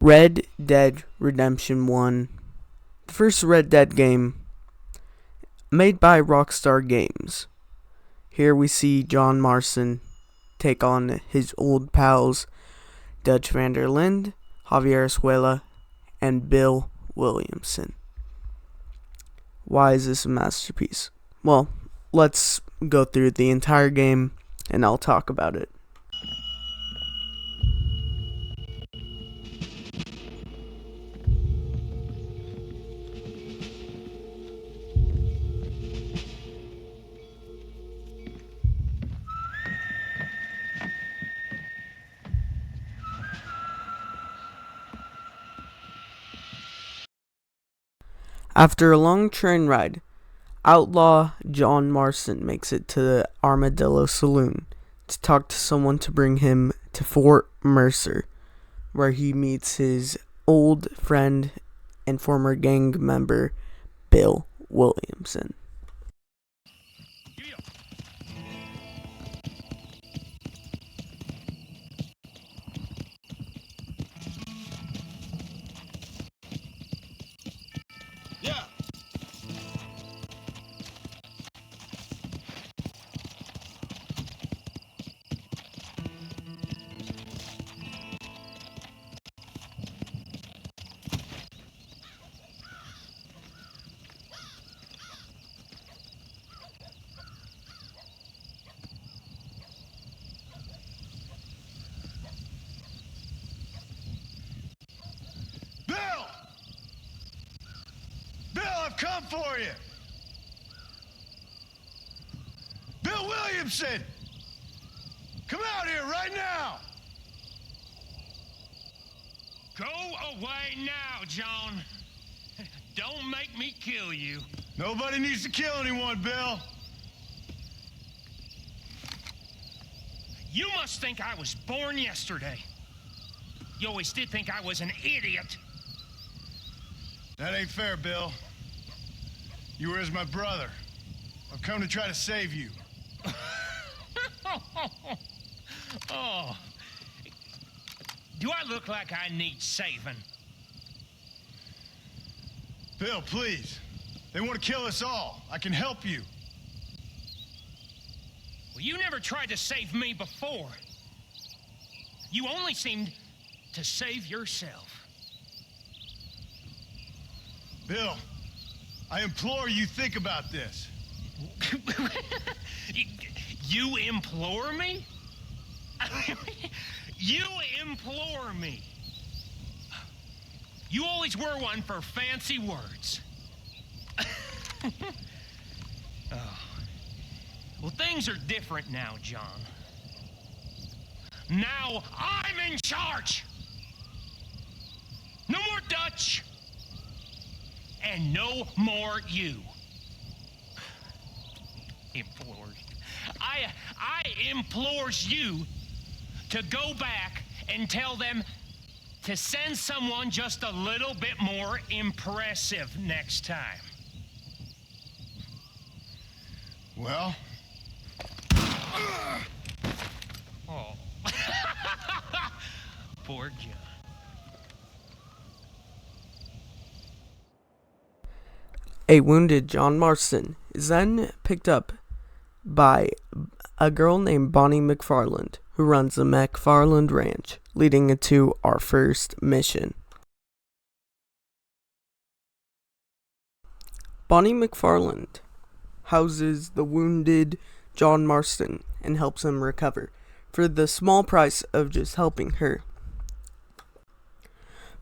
Red Dead Redemption 1, the first Red Dead game made by Rockstar Games. Here we see John Marston take on his old pals Dutch van der Linde, Javier Escuela, and Bill Williamson. Why is this a masterpiece? Well, let's go through the entire game and I'll talk about it. After a long train ride, outlaw John Marston makes it to the Armadillo Saloon to talk to someone to bring him to Fort Mercer, where he meets his old friend and former gang member, Bill Williamson. Yeah. Bill! Bill, I've come for you! Bill Williamson! Come out here right now! Go away now, John. Don't make me kill you. Nobody needs to kill anyone, Bill. You must think I was born yesterday. You always did think I was an idiot. That ain't fair, Bill. You were as my brother. I've come to try to save you. Oh. Do I look like I need saving? Bill, please. They want to kill us all. I can help you. Well, you never tried to save me before. You only seemed to save yourself. Bill, I implore you think about this. You implore me? You implore me. You always were one for fancy words. Oh. Well, things are different now, John. Now I'm in charge. No more Dutch. And no more you. Implores. I implores you to go back and tell them to send someone just a little bit more impressive next time. Well? Oh. Poor John. A wounded John Marston is then picked up by a girl named Bonnie McFarland, who runs the McFarland Ranch, leading into our first mission. Bonnie McFarland houses the wounded John Marston and helps him recover for the small price of just helping her.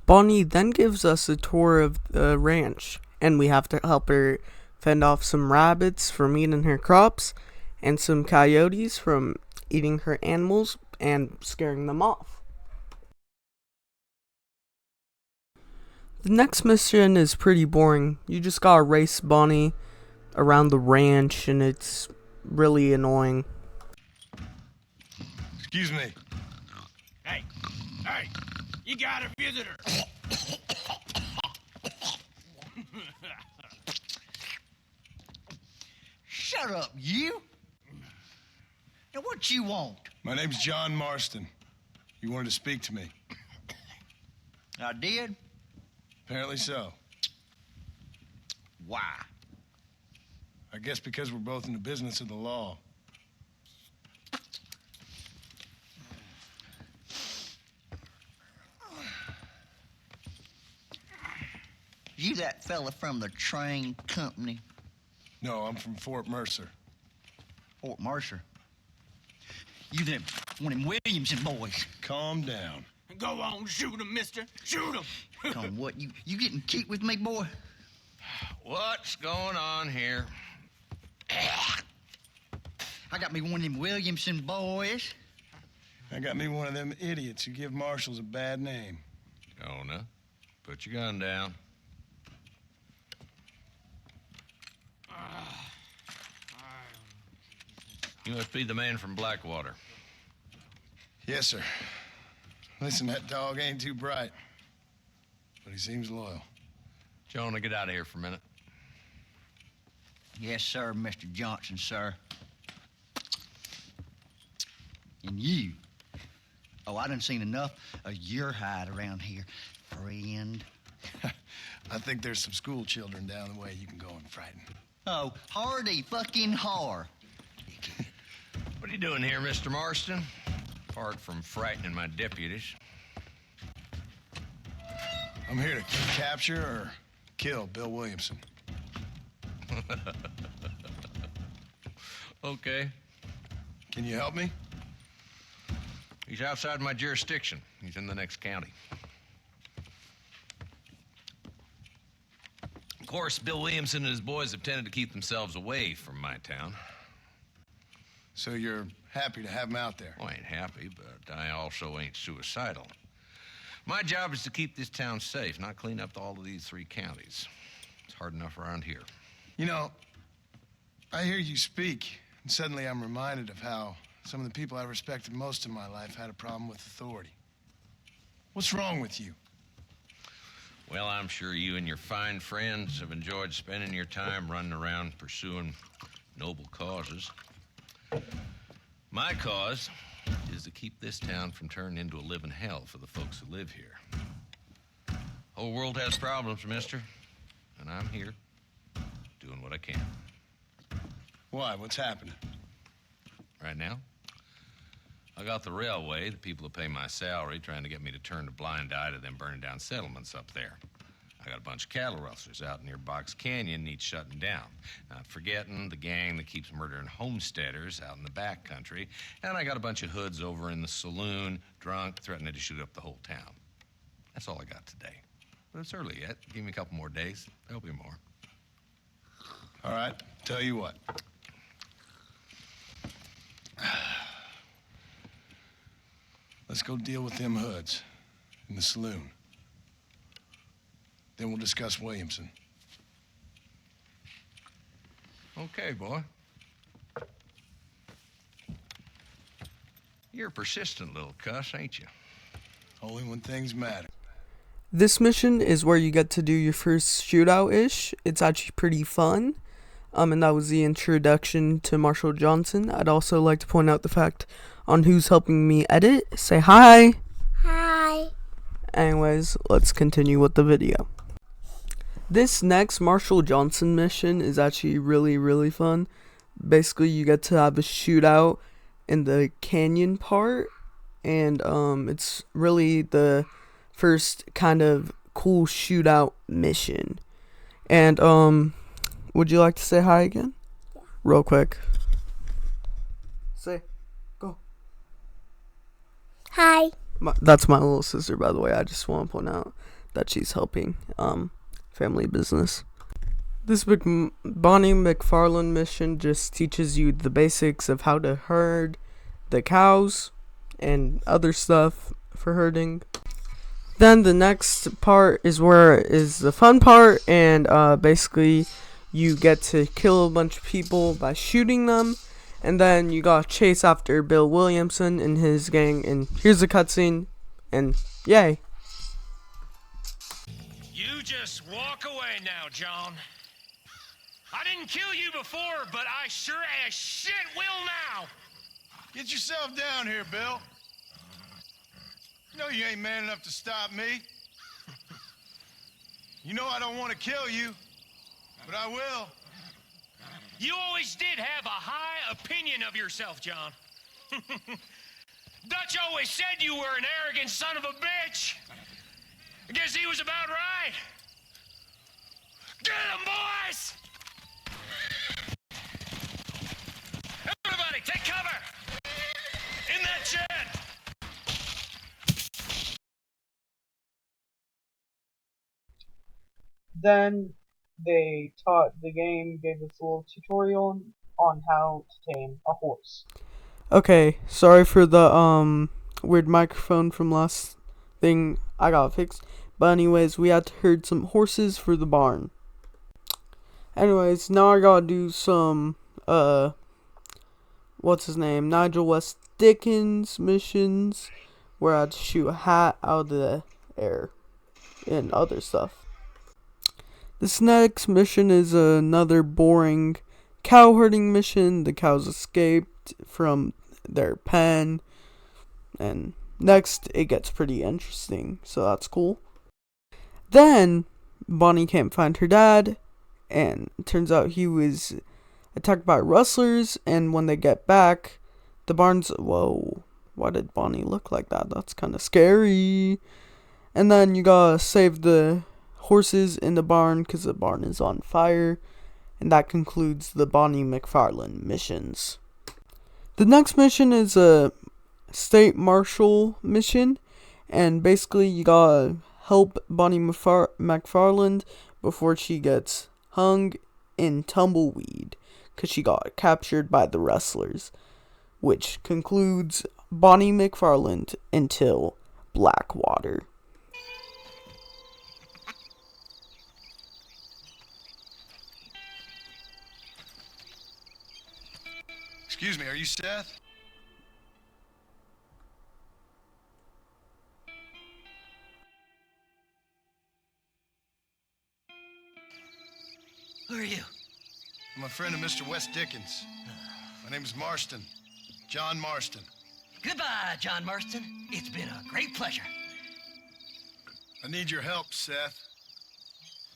Bonnie then gives us a tour of the ranch, and we have to help her fend off some rabbits from eating her crops and some coyotes from eating her animals and scaring them off. The next mission is pretty boring. You just gotta race Bonnie around the ranch, and it's really annoying. Excuse me. Hey, you got a visitor. Shut up, you. Now, what you want? My name's John Marston. You wanted to speak to me. I did? Apparently so. Why? I guess because we're both in the business of the law. You that fella from the train company? No, I'm from Fort Mercer. Fort Mercer? You them one of them Williamson boys. Calm down. Go on, shoot him, mister. Shoot him. Come, what, you getting cute with me, boy? What's going on here? I got me one of them Williamson boys. I got me one of them idiots who give marshals a bad name. Jonah, put your gun down. You must be the man from Blackwater. Yes, sir. Listen, that dog ain't too bright, but he seems loyal. Jonah, get out of here for a minute. Yes, sir, Mr. Johnson, sir. And you. Oh, I done seen enough of your hide around here, friend. I think there's some school children down the way you can go and frighten. Oh, hardy fucking har. What are you doing here, Mr. Marston? Apart from frightening my deputies. I'm here to capture or kill Bill Williamson. Okay. Can you help me? He's outside my jurisdiction. He's in the next county. Of course, Bill Williamson and his boys have tended to keep themselves away from my town. So you're happy to have him out there? Well, I ain't happy, but I also ain't suicidal. My job is to keep this town safe, not clean up all of these 3 counties. It's hard enough around here. You know, I hear you speak, and suddenly I'm reminded of how some of the people I respected most in my life had a problem with authority. What's wrong with you? Well, I'm sure you and your fine friends have enjoyed spending your time running around pursuing noble causes. My cause is to keep this town from turning into a living hell for the folks who live here. Whole world has problems, mister, and I'm here doing what I can. Why? What's happening? Right now, I got the railway, the people who pay my salary, trying to get me to turn a blind eye to them burning down settlements up there. I got a bunch of cattle rustlers out near Box Canyon needs shutting down. Not forgetting the gang that keeps murdering homesteaders out in the back country. And I got a bunch of hoods over in the saloon, drunk, threatening to shoot up the whole town. That's all I got today. But it's early yet. Give me a couple more days. There'll be more. All right, tell you what. Let's go deal with them hoods in the saloon. Then we'll discuss Williamson. Okay, boy. You're a persistent little cuss, ain't you? Only when things matter. This mission is where you get to do your first shootout-ish. It's actually pretty fun. And that was the introduction to Marshall Johnson. I'd also like to point out the fact on who's helping me edit. Say hi. Hi. Anyways, let's continue with the video. This next Marshall Johnson mission is actually really fun. Basically, you get to have a shootout in the canyon part, and it's really the first kind of cool shootout mission. And would you like to say hi again? Yeah. Real quick. Say, go. Hi. That's my little sister, by the way. I just want to point out that she's helping family business. This Bonnie McFarlane mission just teaches you the basics of how to herd the cows and other stuff for herding. Then the next part is where is the fun part, and basically you get to kill a bunch of people by shooting them, and then you gotta chase after Bill Williamson and his gang, and here's the cutscene, and yay. You just walk away now, John. I didn't kill you before, but I sure as shit will now. Get yourself down here, Bill. You know you ain't man enough to stop me. You know I don't want to kill you, but I will. You always did have a high opinion of yourself, John. Dutch always said you were an arrogant son of a bitch. I guess he was about right. Get him, boys! Everybody, take cover! In that shed! Then they taught the game, gave us a little tutorial on how to tame a horse. Okay, sorry for the weird microphone from last thing. I got fixed. But anyways, we had to herd some horses for the barn. Anyways, now I gotta do some what's his name? Nigel West Dickens missions where I had to shoot a hat out of the air and other stuff. This next mission is another boring cow herding mission. The cows escaped from their pen. And next, it gets pretty interesting. So that's cool. Then, Bonnie can't find her dad. And it turns out he was attacked by rustlers. And when they get back, the barn's... Whoa. Why did Bonnie look like that? That's kind of scary. And then you gotta save the horses in the barn because the barn is on fire. And that concludes the Bonnie McFarlane missions. The next mission is a state marshal mission. And basically you gotta help Bonnie McFarlane before she gets hung in tumbleweed. Because she got captured by the rustlers. Which concludes Bonnie McFarlane until Blackwater. Excuse me, are you Seth? Who are you? I'm a friend of Mr. West Dickens. My name is Marston. John Marston. Goodbye, John Marston. It's been a great pleasure. I need your help, Seth.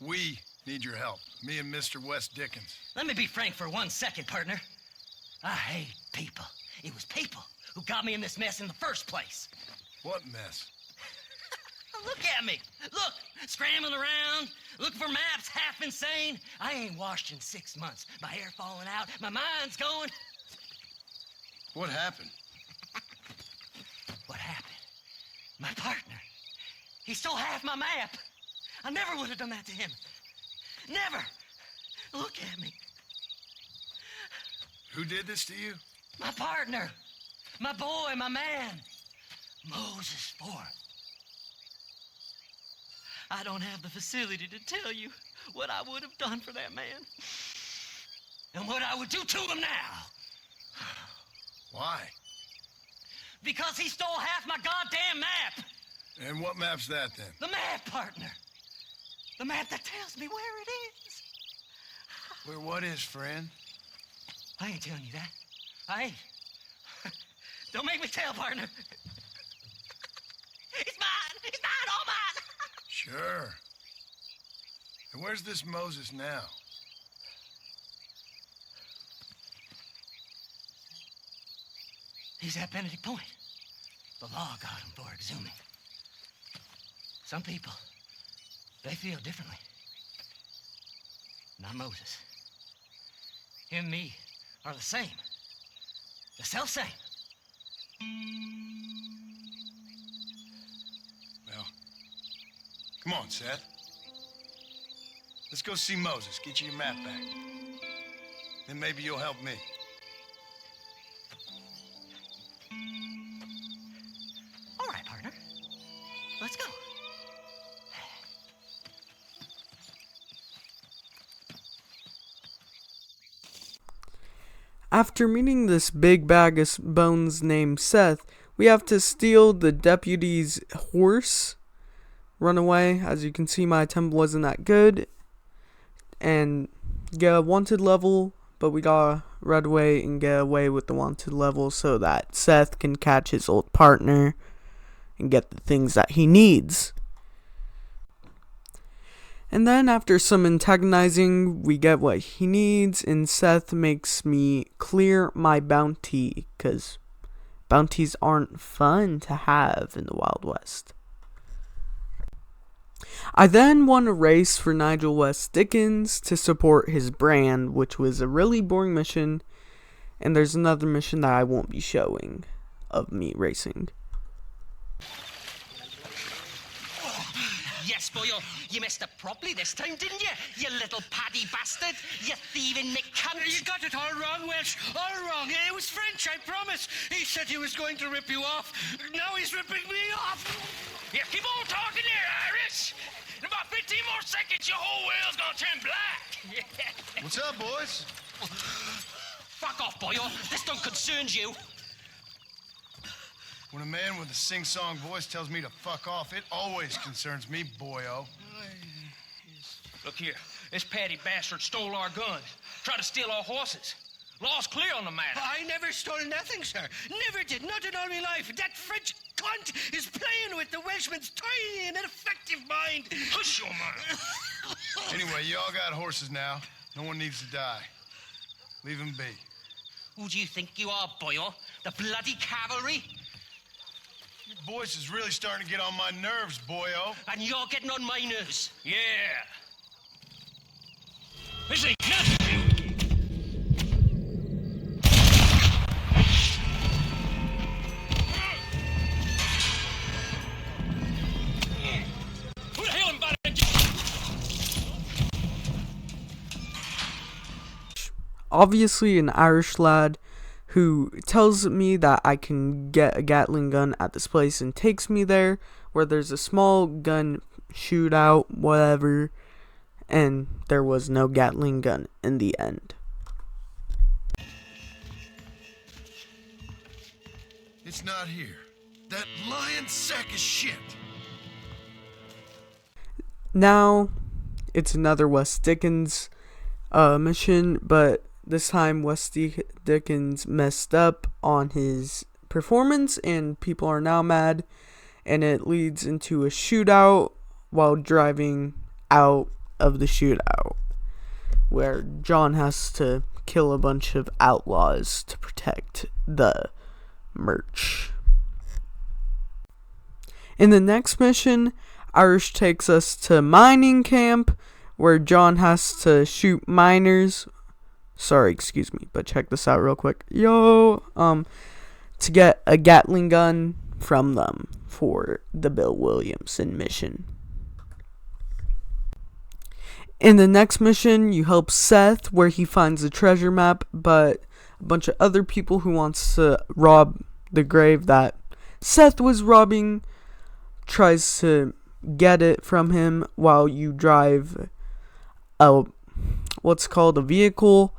We need your help. Me and Mr. West Dickens. Let me be frank for 1 second, partner. I hate people. It was people who got me in this mess in the first place. What mess? Look at me. Look, scrambling around, looking for maps, half insane. I ain't washed in 6 months. My hair falling out, my mind's going. What happened? What happened? My partner. He stole half my map. I never would have done that to him. Never. Look at me. Who did this to you? My partner. My boy, my man. Moses Ford. I don't have the facility to tell you what I would have done for that man. And what I would do to him now. Why? Because he stole half my goddamn map. And what map's that, then? The map, partner. The map that tells me where it is. Where what is, friend? I ain't telling you that. I ain't. Don't make me tell, partner. It's mine. It's mine, all mine. Sure. And where's this Moses now? He's at Benedict Point. The law got him for exhuming. Some people, they feel differently. Not Moses. Him and me are the same. The self-same. Well, come on, Seth. Let's go see Moses, get you your map back. Then maybe you'll help me. All right, partner. Let's go. After meeting this big bag of bones named Seth, we have to steal the deputy's horse, run away. As you can see, my attempt wasn't that good, and get a wanted level, but we gotta run away and get away with the wanted level so that Seth can catch his old partner and get the things that he needs. And then after some antagonizing, we get what he needs, and Seth makes me clear my bounty, because bounties aren't fun to have in the Wild West. I then won a race for Nigel West Dickens to support his brand, which was a really boring mission, and there's another mission that I won't be showing of me racing. Yes, boy, you messed up properly this time, didn't you? You little paddy bastard. You thieving McCunt. You got it all wrong, Welsh. All wrong. It was French, I promise. He said he was going to rip you off. Now he's ripping me off. Yeah, keep on talking there, Irish. In about 15 more seconds, your whole whale's gonna turn black. What's up, boys? Fuck off, boyo. This don't concern you. When a man with a sing-song voice tells me to fuck off, it always concerns me, boyo. Look here, this patty bastard stole our guns, tried to steal our horses. Law's clear on the matter. I never stole nothing, sir. Never did. Not in all my life. That French cunt is playing with the Welshman's tiny and ineffective mind. Push your mind. Anyway, you all got horses now. No one needs to die. Leave them be. Who do you think you are, boyo? The bloody cavalry? Your voice is really starting to get on my nerves, boyo. And you're getting on my nerves. Yeah. This ain't nothing. Who the hell invited you? Obviously an Irish lad who tells me that I can get a Gatling gun at this place and takes me there, where there's a small gun shootout, whatever, and there was no Gatling gun in the end. It's not here. That lying sack of shit. Now, it's another West Dickens mission, but this time West Dickens messed up on his performance and people are now mad, and it leads into a shootout while driving out of the shootout, where John has to kill a bunch of outlaws to protect the merch. In the next mission, Irish takes us to mining camp, where John has to shoot miners. Sorry, excuse me, but check this out real quick. To get a Gatling gun from them for the Bill Williamson mission. In the next mission, you help Seth, where he finds a treasure map, but a bunch of other people who wants to rob the grave that Seth was robbing tries to get it from him while you drive a vehicle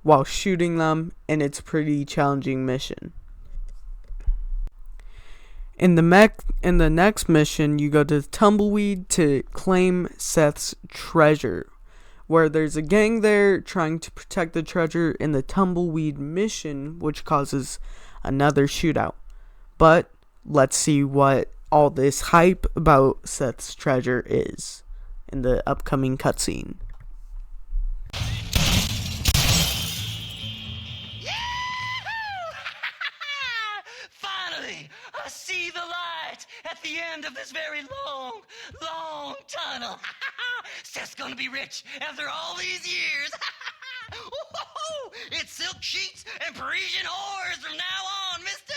while shooting them, and it's a pretty challenging mission. In the next mission, you go to Tumbleweed to claim Seth's treasure, where there's a gang there trying to protect the treasure in the Tumbleweed mission, which causes another shootout. But let's see what all this hype about Seth's treasure is in the upcoming cutscene. Finally, I see the light at the end of this very long, long tunnel. Seth's gonna be rich after all these years. It's silk sheets and Parisian whores from now on, mister.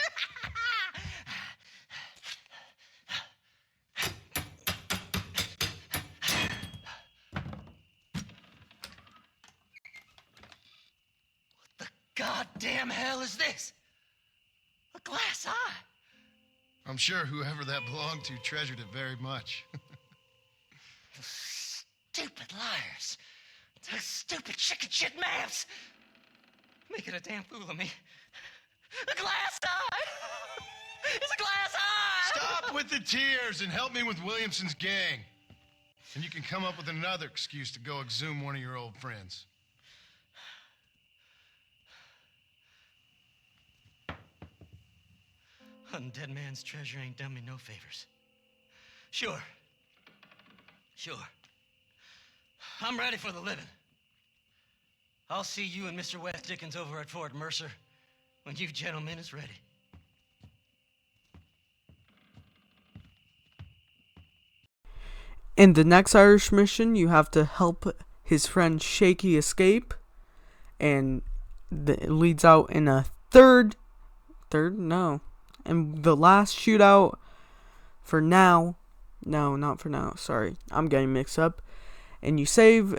What the goddamn hell is this? A glass eye. I'm sure whoever that belonged to treasured it very much. Stupid liars. Those stupid chicken shit maps. Making a damn fool of me. A glass eye. It's a glass eye. Stop with the tears and help me with Williamson's gang. And you can come up with another excuse to go exhume one of your old friends. Hunting dead man's treasure ain't done me no favors. Sure. I'm ready for the living. I'll see you and Mr. West Dickens over at Fort Mercer when you gentlemen is ready. In the next Irish mission, you have to help his friend Shaky escape, and it leads out in a and the last shootout for now. No, not for now. Sorry, I'm getting mixed up. And you save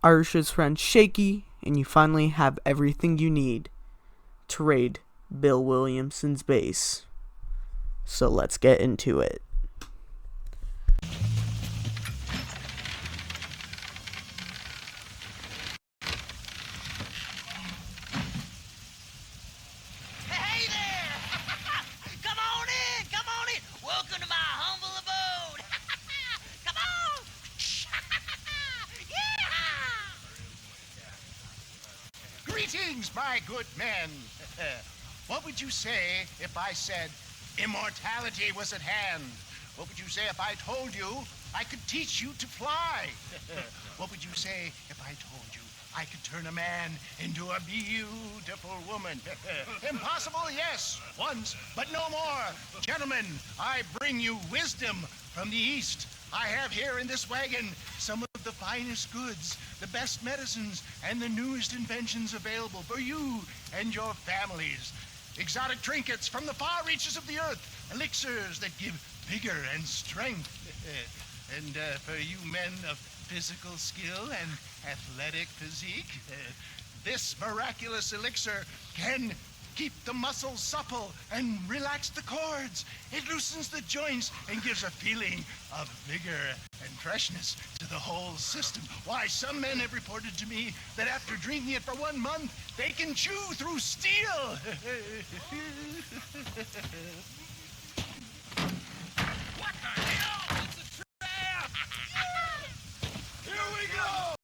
Irish's friend Shaky, and you finally have everything you need to raid Bill Williamson's base. So let's get into it. Hey there! Come on in! Come on in! Welcome to my humble abode! Come on! Yeah! Greetings, my good men. What would you say if I said immortality was at hand? What would you say if I told you I could teach you to fly? What would you say if I told you I could turn a man into a beautiful woman? Impossible, yes, once, but no more. Gentlemen, I bring you wisdom from the East. I have here in this wagon some of the finest goods, the best medicines, and the newest inventions available for you and your families. Exotic trinkets from the far reaches of the earth, elixirs that give vigor and strength. And for you men of physical skill and athletic physique, this miraculous elixir can keep the muscles supple and relax the cords. It loosens the joints and gives a feeling of vigor and freshness to the whole system. Why, some men have reported to me that after drinking it for 1 month, they can chew through steel. What the hell? It's a trap! Here we go!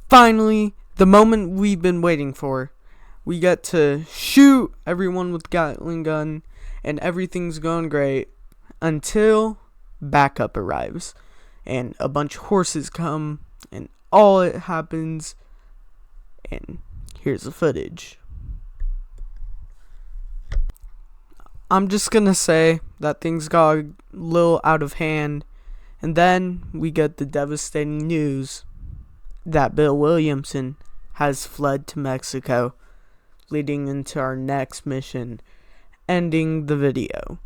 Finally, the moment we've been waiting for. We get to shoot everyone with Gatling gun, and everything's going great until backup arrives, and a bunch of horses come, and all it happens, and here's the footage. I'm just gonna say that things got a little out of hand, and then we get the devastating news that Bill Williamson has fled to Mexico, leading into our next mission, ending the video.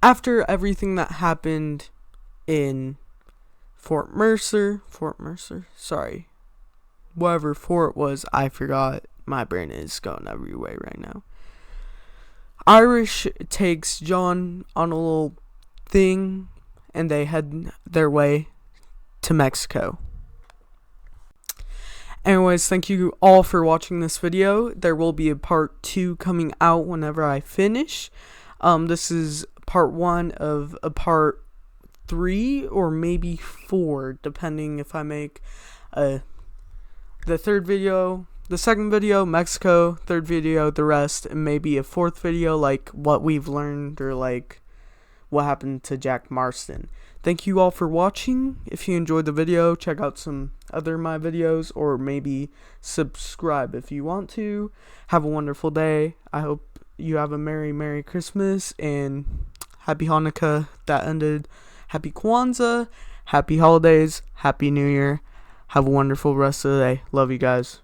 After everything that happened in Fort Mercer, whatever fort was, I forgot. My brain is going every way right now. Irish takes John on a little thing, and they head their way to Mexico. Anyways, thank you all for watching this video. There will be a part 2 coming out whenever I finish. This is part 1 of a part 3 or maybe 4, depending if I make the third video, the second video, Mexico, third video, the rest, and maybe a fourth video, like what we've learned or like what happened to Jack Marston. Thank you all for watching. If you enjoyed the video, check out some other of my videos, or maybe subscribe if you want to. Have a wonderful day. I hope you have a Merry Christmas, and Happy Hanukkah that ended. Happy Kwanzaa, Happy Holidays, Happy New Year. Have a wonderful rest of the day. Love you guys.